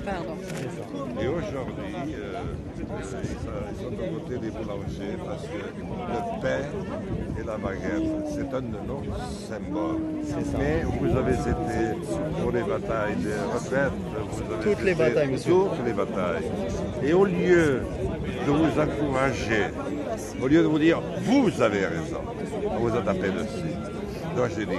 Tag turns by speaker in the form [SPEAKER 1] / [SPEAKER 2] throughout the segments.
[SPEAKER 1] Pardon.
[SPEAKER 2] Et aujourd'hui, ils sont aux côtés des boulangers parce que le pain et la baguette, c'est un de nos symboles. Mais vous avez été pour les batailles de retraite, vous avez
[SPEAKER 3] Toutes les batailles, monsieur.
[SPEAKER 2] Toutes les batailles. Et au lieu de vous encourager, au lieu de vous dire « vous avez raison », on vous a tapé dessus. Donc je dis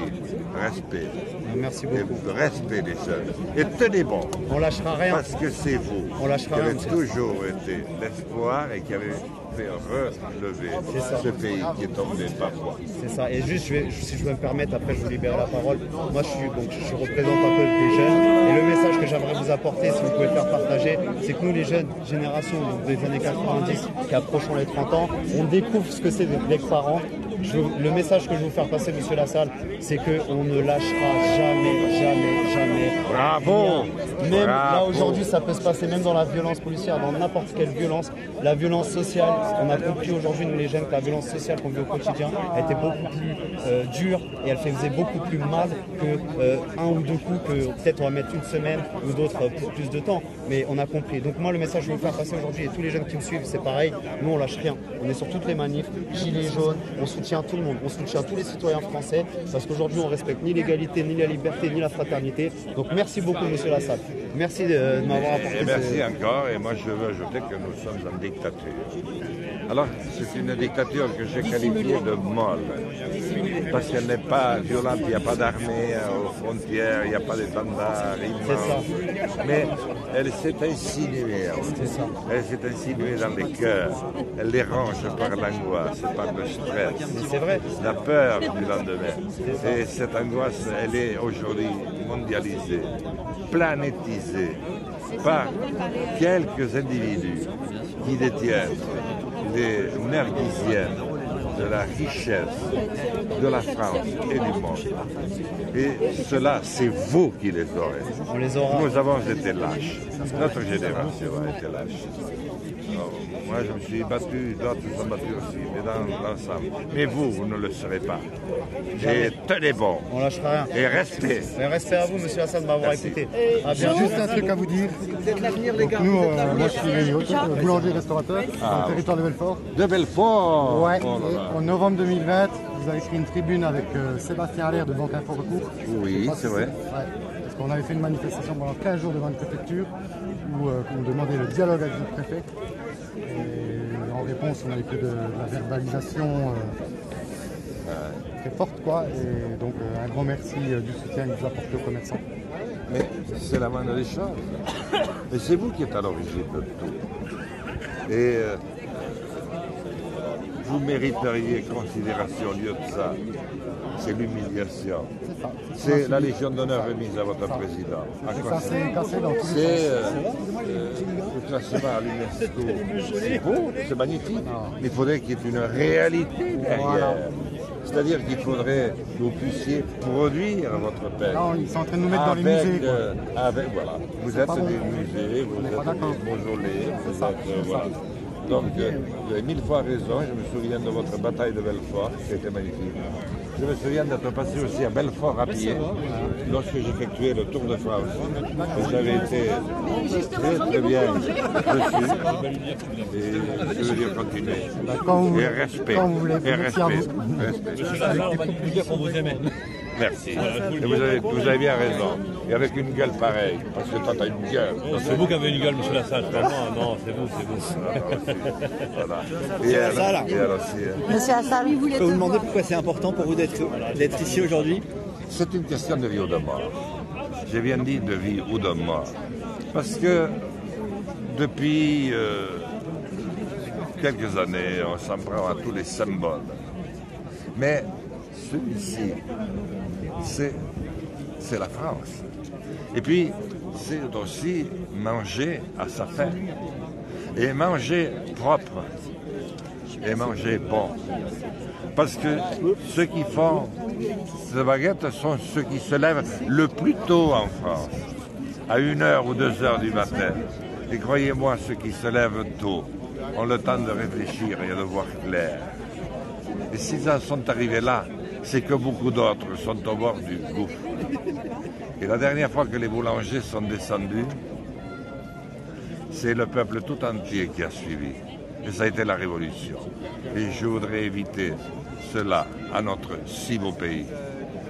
[SPEAKER 2] respect.
[SPEAKER 3] Merci beaucoup.
[SPEAKER 2] Et respect des jeunes. Et tenez bon.
[SPEAKER 3] On lâchera rien.
[SPEAKER 2] Parce que c'est vous
[SPEAKER 3] On lâchera
[SPEAKER 2] qui
[SPEAKER 3] rien,
[SPEAKER 2] avez toujours été l'espoir et qui avez fait relever ce pays qui est tombé parfois.
[SPEAKER 3] C'est ça. Et juste, si je peux me permettre, après je vous libère la parole. Moi, je représente un peu des jeunes. Et le message que j'aimerais vous apporter, si vous pouvez le faire partager, c'est que nous, les jeunes générations des années 90, qui approchons les 30 ans, on découvre ce que c'est d'être parents. Le message que je veux vous faire passer, monsieur Lassalle, c'est qu'on ne lâchera jamais, jamais, jamais.
[SPEAKER 2] Bravo!
[SPEAKER 3] Rien. Même là aujourd'hui, ça peut se passer même dans la violence policière, dans n'importe quelle violence. La violence sociale, on a compris aujourd'hui, nous les jeunes, que la violence sociale qu'on vit au quotidien, elle était beaucoup plus dure et elle faisait beaucoup plus mal que un ou deux coups que peut-être on va mettre une semaine ou d'autres plus de temps. Mais on a compris. Donc moi, le message que je veux vous faire passer aujourd'hui et tous les jeunes qui me suivent, c'est pareil. Nous, on lâche rien. On est sur toutes les manifs, gilets jaunes, on soutient tout le monde, on soutient tous les citoyens français parce qu'aujourd'hui, on respecte ni l'égalité, ni la liberté, ni la fraternité. Donc merci beaucoup, monsieur Lassalle. Merci de m'avoir apporté.
[SPEAKER 2] Et merci encore, et moi je veux ajouter que nous sommes en dictature. Alors, c'est une dictature que j'ai qualifiée de molle, parce qu'elle n'est pas violente, il n'y a pas d'armée aux frontières, il n'y a pas d'étendard immense. Mais elle s'est insinuée, elle s'est insinuée dans les cœurs, elle les range par l'angoisse, par le stress,
[SPEAKER 3] c'est vrai.
[SPEAKER 2] La peur du lendemain. Et cette angoisse, elle est aujourd'hui mondialisée, planétisée par quelques individus qui détiennent les merguisiennes de la richesse de la France et du monde. Et cela, c'est vous qui les aurez.
[SPEAKER 3] On les aura.
[SPEAKER 2] Nous avons été lâches. Notre génération a été lâche. Alors, moi, je me suis battu, d'autres se sont battus aussi, mais dans l'ensemble. Mais vous ne le serez pas. Et tenez bon.
[SPEAKER 3] On lâchera rien.
[SPEAKER 2] Et restez.
[SPEAKER 3] Et respect à vous, monsieur Hassan, de m'avoir écouté.
[SPEAKER 4] J'ai juste un truc à vous dire. Donc nous, moi je suis Léo, boulanger restaurateur dans le territoire de Belfort.
[SPEAKER 2] De Belfort.
[SPEAKER 4] Ouais.
[SPEAKER 2] Oh là là.
[SPEAKER 4] En novembre 2020, vous avez créé une tribune avec Sébastien Allaire de Banque Info Recours.
[SPEAKER 2] Oui, c'est vrai.
[SPEAKER 4] Ouais. Parce qu'on avait fait une manifestation pendant 15 jours devant une préfecture où on demandait le dialogue avec le préfet. Et en réponse, on avait fait de la verbalisation très forte, quoi. Et donc un grand merci du soutien que vous apportez aux commerçants.
[SPEAKER 2] Mais c'est la moindre des choses. Mais c'est vous qui êtes à l'origine de tout. Et vous mériteriez considération au lieu de ça. C'est l'humiliation. C'est la Légion d'honneur remise à votre président.
[SPEAKER 4] C'est cassé dans tous les
[SPEAKER 2] C'est
[SPEAKER 4] sens.
[SPEAKER 2] le classement à l'UNESCO. C'est beau, c'est magnifique. Mais il faudrait qu'il y ait une réalité derrière.
[SPEAKER 4] Voilà.
[SPEAKER 2] C'est-à-dire qu'il faudrait que vous puissiez produire votre paix.
[SPEAKER 4] Non, ils sont en train de nous mettre dans les musées, quoi.
[SPEAKER 2] Voilà. Vous êtes
[SPEAKER 4] pas
[SPEAKER 2] des
[SPEAKER 4] bon.
[SPEAKER 2] musées, vous êtes
[SPEAKER 4] pas d'accord.
[SPEAKER 2] des mausolées, vous
[SPEAKER 4] ça,
[SPEAKER 2] êtes,
[SPEAKER 4] c'est
[SPEAKER 2] voilà.
[SPEAKER 4] ça.
[SPEAKER 2] Donc, vous avez mille fois raison. Je me souviens de votre bataille de Belfort, qui était magnifique. Je me souviens d'être passé aussi à Belfort à pied, lorsque j'effectuais le Tour de France. Et j'avais été très bien reçu. Et je veux dire continuer.
[SPEAKER 4] Quand vous,
[SPEAKER 2] Et respect.
[SPEAKER 4] quand vous voulez.
[SPEAKER 2] Et
[SPEAKER 4] Merci à
[SPEAKER 2] respect.
[SPEAKER 4] vous.
[SPEAKER 2] Respect.
[SPEAKER 5] qu'on vous aimait.
[SPEAKER 2] Merci. Et vous avez bien raison. Et avec une gueule pareille, parce que toi, tu as une gueule.
[SPEAKER 5] C'est vous qui avez une gueule, monsieur Lassalle. Vraiment, non, c'est vous.
[SPEAKER 2] Voilà. Et alors,
[SPEAKER 6] Monsieur Hassan,
[SPEAKER 7] Je peux vous demander pourquoi c'est important pour vous d'être ici aujourd'hui?
[SPEAKER 2] c'est une question de vie ou de mort. J'ai bien dit de vie ou de mort. Parce que depuis quelques années, on s'en prend à tous les symboles. Mais celui-ci, c'est la France. Et puis, c'est aussi manger à sa faim. Et manger propre. Et manger bon. Parce que ceux qui font ces baguettes sont ceux qui se lèvent le plus tôt en France, à 1h ou 2h du matin. Et croyez-moi, ceux qui se lèvent tôt ont le temps de réfléchir et de voir clair. Et s'ils en sont arrivés là, c'est que beaucoup d'autres sont au bord du gouffre. Et la dernière fois que les boulangers sont descendus, c'est le peuple tout entier qui a suivi. Et ça a été la révolution. Et je voudrais éviter cela à notre si beau pays,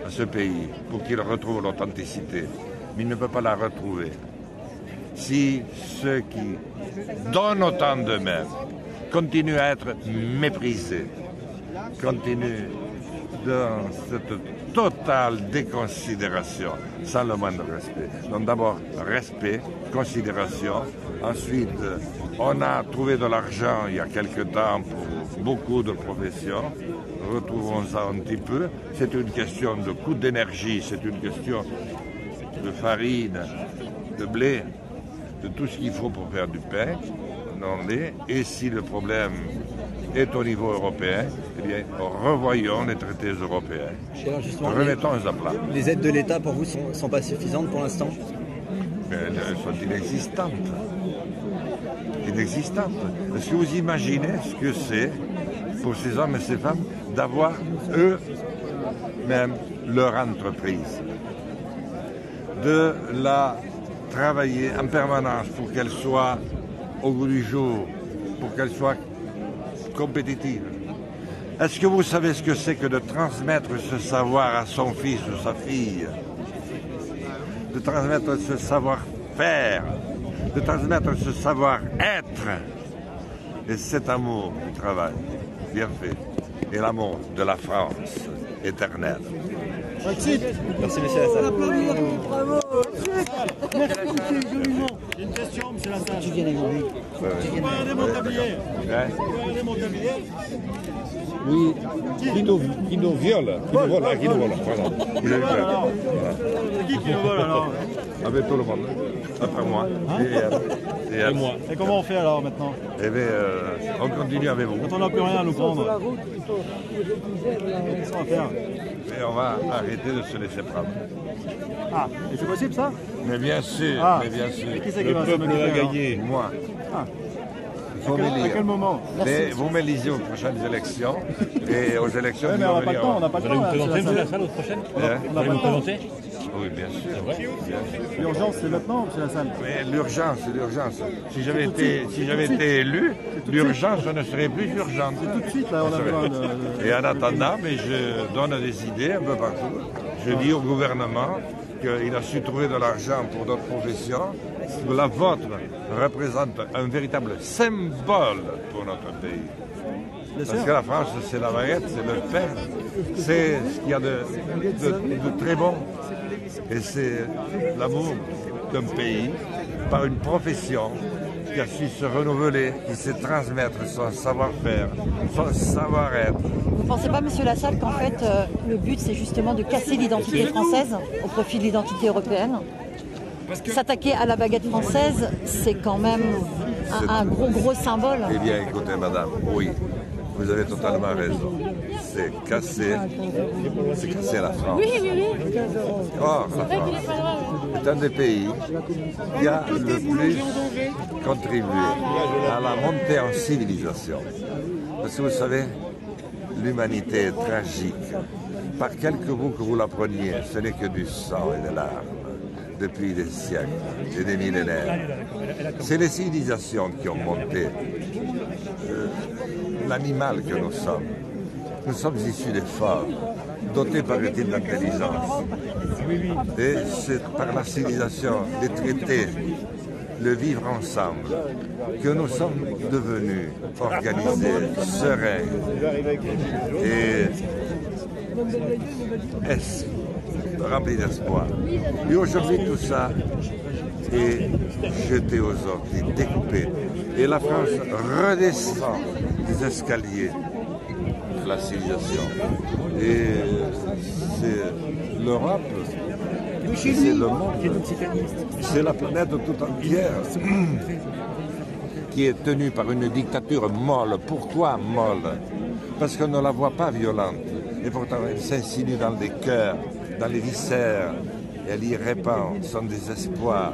[SPEAKER 2] à ce pays, pour qu'il retrouve l'authenticité. Mais il ne peut pas la retrouver si ceux qui donnent autant d'eux-mêmes continuent à être méprisés, continuent dans cette totale déconsidération, sans le moindre respect. Donc d'abord, respect, considération. Ensuite, on a trouvé de l'argent il y a quelque temps pour beaucoup de professions. Retrouvons ça un petit peu. C'est une question de coût d'énergie, c'est une question de farine, de blé, de tout ce qu'il faut pour faire du pain, non lait. Et si le problème est au niveau européen, eh bien, revoyons les traités européens.
[SPEAKER 7] Alors justement,
[SPEAKER 2] Remettons à plat.
[SPEAKER 7] les aides de l'État pour vous sont pas suffisantes pour l'instant?
[SPEAKER 2] Elles sont inexistantes. Inexistantes. Est-ce que vous imaginez ce que c'est pour ces hommes et ces femmes d'avoir eux-mêmes leur entreprise, de la travailler en permanence pour qu'elle soit au goût du jour, pour qu'elle soit compétitive? Est-ce que vous savez ce que c'est que de transmettre ce savoir à son fils ou sa fille, de transmettre ce savoir-faire, de transmettre ce savoir-être et cet amour du travail bien fait et l'amour de la France éternelle?
[SPEAKER 7] Merci, monsieur Lassalle.
[SPEAKER 1] J'ai une question, monsieur Lassalle.
[SPEAKER 7] Tu viens avec moi.
[SPEAKER 1] Vous pouvez aider mon tablier?
[SPEAKER 2] Hein?
[SPEAKER 1] Vous pouvez aider mon tablier?
[SPEAKER 2] Oui, qui nous viole, voilà. Il est prêt. Voilà.
[SPEAKER 1] Qui nous vole alors?
[SPEAKER 2] Avec tout le monde, après moi. Et moi.
[SPEAKER 1] Et comment on fait alors maintenant?
[SPEAKER 2] Eh bien, on continue avec vous.
[SPEAKER 1] Quand on n'a plus rien à nous prendre, qu'est-ce qu'on va faire?
[SPEAKER 2] Et on va arrêter de se laisser prendre.
[SPEAKER 1] Ah, et c'est possible ça?
[SPEAKER 2] Mais bien sûr,
[SPEAKER 1] Ah.
[SPEAKER 2] mais bien sûr.
[SPEAKER 1] Et qui c'est qui va s'en occuper alors?
[SPEAKER 5] gagné.
[SPEAKER 2] Moi.
[SPEAKER 1] Ah.
[SPEAKER 2] Faut
[SPEAKER 1] À
[SPEAKER 2] m'élire.
[SPEAKER 1] quel moment?
[SPEAKER 2] Mais vous m'élisez aux prochaines élections. Et aux élections,
[SPEAKER 1] Ouais, mais
[SPEAKER 2] vous
[SPEAKER 1] on n'a
[SPEAKER 2] allez
[SPEAKER 1] pas le temps, on n'a pas le
[SPEAKER 5] Vous allez
[SPEAKER 1] temps.
[SPEAKER 5] vous
[SPEAKER 1] là,
[SPEAKER 5] présenter,
[SPEAKER 1] monsieur
[SPEAKER 5] monsieur
[SPEAKER 1] Lassalle.
[SPEAKER 5] Lassalle, aux prochaines?
[SPEAKER 2] Hein?
[SPEAKER 1] On n'a
[SPEAKER 5] Vous
[SPEAKER 1] pas
[SPEAKER 5] allez
[SPEAKER 1] le
[SPEAKER 5] vous
[SPEAKER 1] temps.
[SPEAKER 5] présenter?
[SPEAKER 2] Oui, bien sûr. Bien sûr.
[SPEAKER 1] L'urgence, c'est maintenant, monsieur Lassalle.
[SPEAKER 2] Mais l'urgence, c'est l'urgence. Si j'avais été élu, l'urgence ne serait plus urgente.
[SPEAKER 1] Tout de suite, là, on a besoin de...
[SPEAKER 2] Et en attendant, mais je donne des idées un peu partout. Je dis au gouvernement qu'il a su trouver de l'argent pour d'autres professions. La vôtre représente un véritable symbole pour notre pays. Parce que la France, c'est la baguette, c'est le pain, c'est ce qu'il y a de très bon. Et c'est l'amour d'un pays par une profession qui a su se renouveler, qui sait transmettre son savoir-faire, son savoir-être.
[SPEAKER 6] Vous ne pensez pas, monsieur Lassalle, qu'en fait, le but, c'est justement de casser l'identité française au profit de l'identité européenne? S'attaquer à la baguette française, c'est quand même un gros symbole.
[SPEAKER 2] Eh bien, écoutez, madame, oui, vous avez totalement raison. C'est casser la France. Or, la France est un des pays qui a le plus contribué à la montée en civilisation. Parce que vous savez, l'humanité est tragique. Par quelque bout que vous la preniez, ce n'est que du sang et des larmes depuis des siècles et des millénaires. C'est les civilisations qui ont monté l'animal que nous sommes. Nous sommes issus des forts, dotés paraît-il d'intelligence. Et c'est par la civilisation, les traités, le vivre ensemble, que nous sommes devenus organisés, sereins et remplis d'espoir. Et aujourd'hui, tout ça est jeté aux orques, est découpé. Et la France redescend des escaliers de la civilisation. Et c'est l'Europe, c'est le monde, c'est la planète tout entière qui est tenue par une dictature molle. Pourquoi molle? Parce qu'on ne la voit pas violente. Et pourtant, elle s'insinue dans les cœurs, dans les viscères. Elle y répand son désespoir,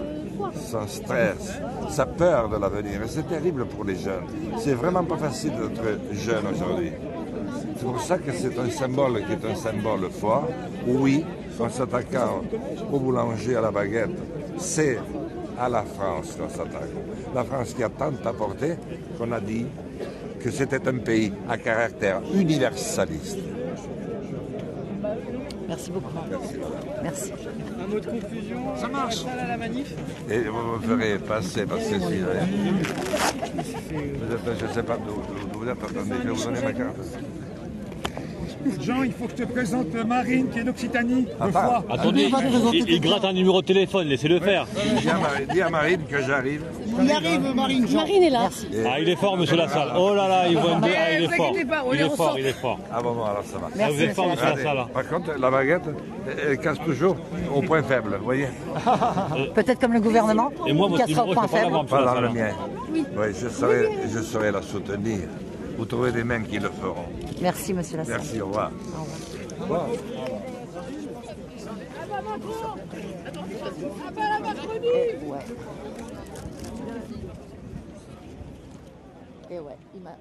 [SPEAKER 2] son stress, sa peur de l'avenir. Et c'est terrible pour les jeunes. C'est vraiment pas facile d'être jeune aujourd'hui. C'est pour ça que c'est un symbole qui est un symbole fort. Oui, en s'attaquant au boulanger, à la baguette, c'est à la France dans cette attaque. La France qui a tant apporté qu'on a dit que c'était un pays à caractère universaliste.
[SPEAKER 6] Merci beaucoup. Merci.
[SPEAKER 8] Un mot de conclusion. Ça marche. À la manif.
[SPEAKER 2] Et vous me ferez passer parce que si... je ne sais pas d'où vous êtes. Attendez, je vais vous donner ma carte.
[SPEAKER 9] Jean, il faut que je te présente Marine qui est d'Occitanie.
[SPEAKER 5] Attendez, il gratte un numéro de téléphone, laissez-le faire.
[SPEAKER 2] Dis à Marine que j'arrive.
[SPEAKER 8] Il arrive, Marine.
[SPEAKER 6] Marine est là.
[SPEAKER 5] Ah, il est fort, monsieur Lassalle. Oh là là, il voit une... Ah, il est fort. Il est fort.
[SPEAKER 2] Ah bon, alors ça va.
[SPEAKER 5] Ah, vous êtes fort, monsieur Lassalle.
[SPEAKER 2] Par contre, la baguette, elle casse toujours au point faible, vous voyez.
[SPEAKER 6] Peut-être comme le gouvernement,
[SPEAKER 5] Et moi,
[SPEAKER 6] qui
[SPEAKER 5] votre
[SPEAKER 6] cassera au
[SPEAKER 5] numéro,
[SPEAKER 6] point
[SPEAKER 5] je peux pas
[SPEAKER 6] faible.
[SPEAKER 5] l'avoir, monsieur
[SPEAKER 2] Pas dans le
[SPEAKER 5] Lassalle.
[SPEAKER 2] mien. Oui, je saurais la soutenir. Vous trouvez des mains qui le feront.
[SPEAKER 6] Merci, monsieur Lassalle.
[SPEAKER 2] Merci, au revoir.
[SPEAKER 6] Au revoir. Et ouais, il m'a...